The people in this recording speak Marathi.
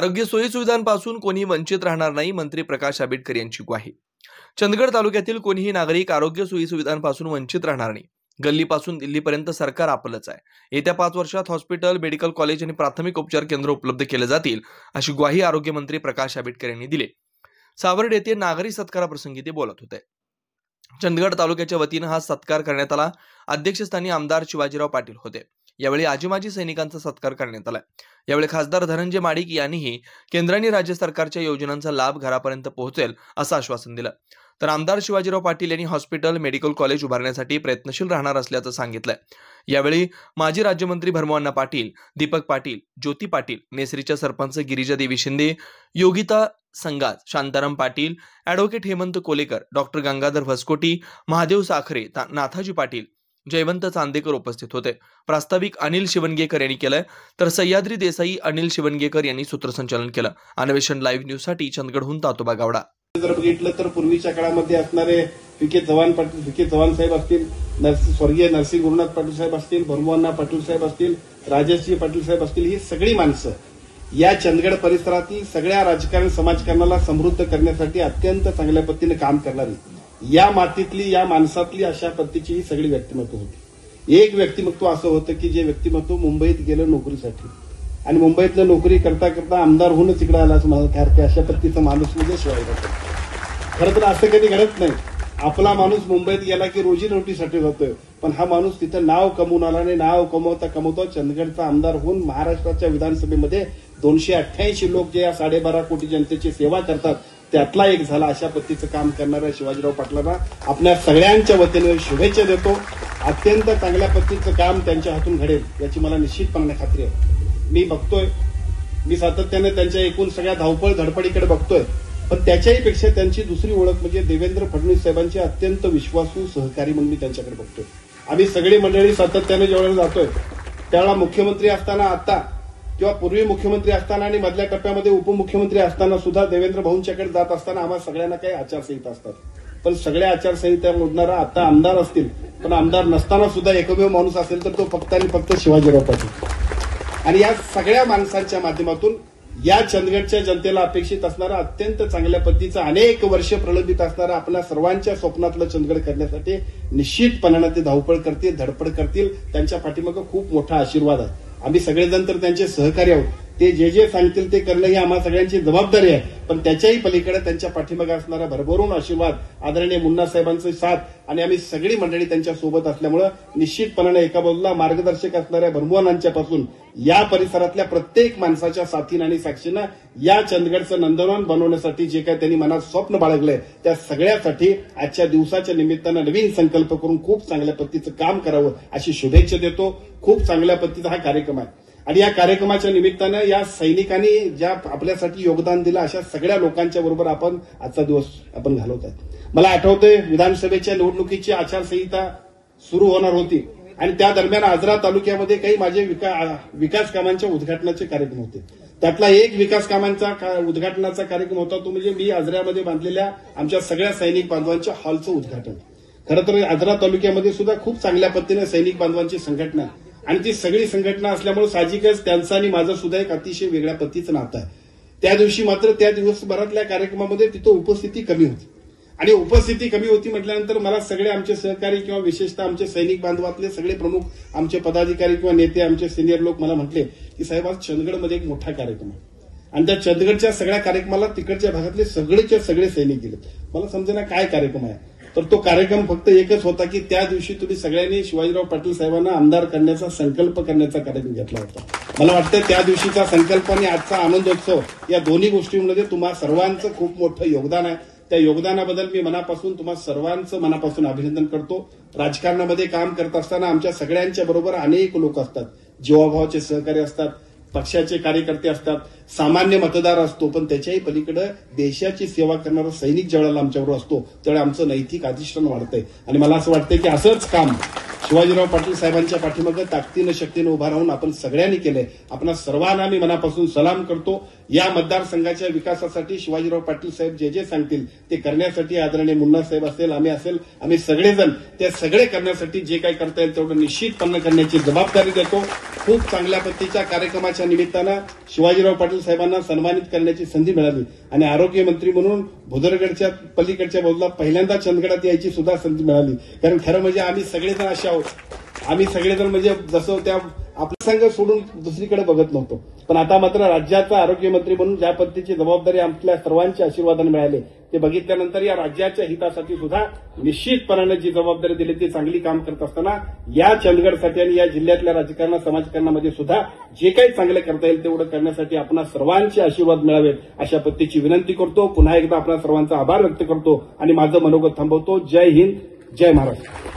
आरोग्य सोयीसुविधांपासून कोणी वंचित राहणार नाही, मंत्री प्रकाश आंबेडकर यांची ग्वाही। चंदगड तालुक्यातील कोणीही नागरिक आरोग्य सोयीसुविधांपासून वंचित राहणार नाही। गल्लीपासून दिल्लीपर्यंत सरकार आपलंच आहे। येत्या 5 वर्षात हॉस्पिटल, मेडिकल कॉलेज आणि प्राथमिक उपचार केंद्र उपलब्ध केले जातील, अशी ग्वाही आरोग्यमंत्री प्रकाश आंबेडकर यांनी दिली। सावर्ड येथे नागरी सत्काराप्रसंगी ते बोलत होते। चंदगड तालुक्याच्या वतीने हा सत्कार करण्यात आला। अध्यक्षस्थानी आमदार शिवाजीराव पाटील होते। यावेळी आजी-माजी सैनिकांचा सत्कार करण्यात आला। यावेळी खासदार धनंजय माडिक यांनीही केंद्र आणि राज्य सरकारच्या योजनांचा लाभ घरापर्यंत पोहोचेल असं आश्वासन दिलं। तर आमदार शिवाजीराव पाटील यांनी हॉस्पिटल, मेडिकल कॉलेज उभारण्यासाठी प्रयत्नशील राहणार असल्याचं सांगितलंय। यावेळी माजी राज्यमंत्री भरमोअण्णा पाटील, दीपक पाटील, ज्योती पाटील, नेसरीच्या सरपंच गिरिजा देवी शिंदे, योगिता संगाज, शांताराम पाटील, ॲडव्होकेट हेमंत कोलेकर, डॉक्टर गंगाधर भस्कोटी, महादेव साखरे, नाथाजी पाटील, जयवंत चांदेकर उपस्थित होते। प्रास्ताविक अनिल शिवणगेकर यांनी केलंय, तर सह्याद्री देसाई, अनिल शिवणगेकर यांनी सूत्रसंचालन केलं। अन्वेषण लाईव्ह न्यूज साठी चंदगडहून तातोबा गावडा। जर बघितलं तर पूर्वीच्या काळामध्ये असणारे विखे चव्हाण साहेब असतील, स्वर्गीय नरसिंह गुरुनाथ पाटील साहेब असतील, भरमोअण्णा पाटील साहेब असतील, राजेशजी पाटील साहेब असतील, ही सगळी माणसं या चंदगड परिसरातील सगळ्या राजकारण समाजकारणाला समृद्ध करण्यासाठी अत्यंत चांगल्या पद्धतीने काम करणारी, या मातीतली, या माणसातली अशा पद्धतीची ही सगळी व्यक्तिमत्व होती। एक व्यक्तिमत्व असं होतं की जे व्यक्तिमत्व मुंबईत गेलं नोकरीसाठी आणि मुंबईतलं नोकरी करता करता आमदार होऊनच इकडे आला असं मला काय अशा पद्धतीचा माणूस म्हणजे शिवाजीराव पाटील। खरं तर असं कधी घडत नाही। आपला माणूस मुंबईत गेला की रोजीरोटीसाठी जातोय, पण हा माणूस तिथं नाव कमवून आला आणि नाव कमवता कमवता चंदगडचा आमदार होऊन महाराष्ट्राच्या विधानसभेमध्ये 288 लोक जे या 12.5 कोटी जनतेची सेवा करतात त्यातला एक झाला। अशा पद्धतीचं काम करणाऱ्या शिवाजीराव पाटलांना आपल्या सगळ्यांच्या वतीने शुभेच्छा देतो। अत्यंत चांगल्या पद्धतीचं काम त्यांच्या हातून घडेल याची मला निश्चितपणे खात्री आहे। मी बघतोय, मी सातत्याने त्यांच्या एकूण सगळ्या धावपळ धडपडीकडे बघतोय, पण त्याच्याही पेक्षा त्यांची दुसरी ओळख म्हणजे देवेंद्र फडणवीस साहेबांचे अत्यंत विश्वासू सहकारी म्हणून मी त्यांच्याकडे बघतोय। आम्ही सगळी मंडळी सातत्याने जेव्हा जातोय त्यावेळेला मुख्यमंत्री असताना, आता किंवा पूर्वी मुख्यमंत्री असताना आणि मधल्या टप्प्यामध्ये उपमुख्यमंत्री असताना सुद्धा देवेंद्र भाऊंच्याकडे जात असताना आम्हाला सगळ्यांना काही आचारसंहिता असतात, पण सगळ्या आचारसंहिता मोडणारा आता आमदार असतील, पण आमदार नसताना सुद्धा एकमेव माणूस असेल तर तो फक्त आणि फक्त शिवाजीराव पाटील। आणि या सगळ्या माणसांच्या माध्यमातून या चंदगडच्या जनतेला अपेक्षित असणारा अत्यंत चांगल्या पद्धतीचं अनेक वर्ष प्रलंबित असणारा आपल्या सर्वांच्या स्वप्नातलं चंदगड करण्यासाठी निश्चितपणाने ते धावपळ करतील, धडपड करतील। त्यांच्या पाठीमागे खूप मोठा आशीर्वाद आहे। आम्ही सगळेजण तर त्यांचे सहकारी आहोत। ते जे सांगतील ते करणं ही आम्हा सगळ्यांची जबाबदारी आहे, पण त्याच्याही पलीकडे त्यांच्या पाठीमागे असणारा भरभरून आशीर्वाद, आदरणीय मुन्ना साहेबांचे साथ आणि आम्ही सगळी मंडळी त्यांच्या सोबत असल्यामुळे निश्चितपणाने एका बाजूला मार्गदर्शक असणाऱ्या भरमोहनांच्यापासून या परिसरातल्या प्रत्येक माणसाच्या साथीनं आणि साक्षीनं या चंदगडचं नंदनवन बनवण्यासाठी जे काही त्यांनी मनात स्वप्न बाळगलंय त्या सगळ्यासाठी आजच्या दिवसाच्या निमित्तानं नवीन संकल्प करून खूप चांगल्या पद्धतीचं काम करावं अशी शुभेच्छा देतो। खूप चांगल्या पद्धतीचा हा कार्यक्रम आहे आणि या कार्यक्रमाच्या निमित्तानं या सैनिकांनी ज्या आपल्यासाठी योगदान दिलं अशा सगळ्या लोकांच्या बरोबर आपण आजचा दिवस आपण घालवत आहे। मला आठवतंय विधानसभेच्या निवडणुकीची आचारसंहिता सुरू होणार होती आणि त्या दरम्यान आजरा तालुक्यामध्ये काही माझे विकास कामांच्या उद्घाटनाचे कार्यक्रम होते। त्यातला एक विकास कामांचा उद्घाटनाचा कार्यक्रम होता तो म्हणजे मी आजऱ्यामध्ये बांधलेल्या आमच्या सगळ्या सैनिक बांधवांच्या हॉलचं उद्घाटन। खरं तर आजरा तालुक्यामध्ये सुद्धा खूप चांगल्या पद्धतीने सैनिक बांधवांची संघटना आणि ती सगळी संघटना असल्यामुळे साहजिकच त्यांचं आणि माझं सुद्धा एक अतिशय वेगळ्या पद्धतीचं नातं आहे। त्या दिवशी मात्र त्या दिवसभरातल्या कार्यक्रमामध्ये तिथं उपस्थिती कमी होती आणि उपस्थिती कमी होती म्हटल्यानंतर मला सगळे आमचे सहकारी किंवा विशेषतः आमचे सैनिक बांधवातले सगळे प्रमुख आमचे पदाधिकारी किंवा नेते, आमचे सिनियर लोक मला म्हटले की साहेब आज चंदगडमध्ये एक मोठा कार्यक्रम आहे आणि त्या चंदगडच्या सगळ्या कार्यक्रमाला तिकडच्या भागातले सगळेच्या सगळे सैनिक गेले। मला समजेना काय कार्यक्रम आहे, तर तो कार्यक्रम फक्त एकच होता की त्या दिवशी तुम्ही सगळ्यांनी शिवाजीराव पाटील साहेबांना आमदार करण्याचा संकल्प करण्याचा कार्यक्रम घेतला होता। मला वाटतं त्या दिवशीचा संकल्प आणि आजचा आनंदोत्सव या दोन्ही गोष्टींमध्ये तुम्हा सर्वांचं खूप मोठं योगदान आहे। त्या योगदानाबद्दल मी मनापासून तुम्हा सर्वांचं मनापासून अभिनंदन करतो। राजकारणामध्ये काम करत असताना आमच्या सगळ्यांच्या बरोबर अनेक लोक असतात, जीवाभावाचे सहकारी असतात, पक्षाचे कार्यकर्ते असतात, सामान्य मतदार असतो, पण त्याच्याही पलीकडे देशाची सेवा करणारा सैनिक ज्यावेळेला आमच्याबरोबर असतो त्यावेळेला आमचं नैतिक अधिष्ठान वाढतंय आणि मला असं वाटतंय की असंच काम शिवाजीराव पाटील साहेबांच्या पाठीमागे ताकदीनं शक्तीनं उभा राहून आपण सगळ्यांनी केलंय। आपण सर्वांना मी मनापासून सलाम करतो। या मतदारसंघाच्या विकासासाठी शिवाजीराव पाटील साहेब जे जे सांगतील ते करण्यासाठी आदरणीय मुन्ना साहेब असेल, आम्ही सगळेजण ते सगळे करण्यासाठी जे काही करता येईल तेवढं निश्चितपणे करण्याची जबाबदारी देतो. खूप चांगल्या पद्धतीच्या कार्यक्रमाच्या निमित्तानं शिवाजीराव पाटील साहेबांना सन्मानित करण्याची संधी मिळाली आणि आरोग्य मंत्री म्हणून भुदरगडच्या पलीकडच्या बाजूला पहिल्यांदा चंदगडात यायची सुद्धा संधी मिळाली. कारण खरं म्हणजे आम्ही सगळेजण असे आहोत, आम्ही सगळेजण म्हणजे जसं त्या आपला संघ सोडून दुसरीकडे बघत नव्हतो. पण आता मात्र राज्याचा आरोग्यमंत्री म्हणून ज्या पद्धतीची जबाबदारी आपल्या सर्वांच्या आशीर्वादाने मिळाले ते बघितल्यानंतर या राज्याच्या हितासाठी सुद्धा निश्चितपणाने जी जबाबदारी दिली ती चांगली काम करत असताना या चंदगडसाठी आणि या जिल्ह्यातल्या राजकारण समाजकारणामध्ये सुद्धा जे काही चांगलं करता येईल तेवढं करण्यासाठी आपणा सर्वांचे आशीर्वाद मिळावेत अशा पद्धतीची विनंती करतो. पुन्हा एकदा आपणा सर्वांचा आभार व्यक्त करतो आणि माझं मनोगत थांबवतो. जय हिंद, जय महाराष्ट्र.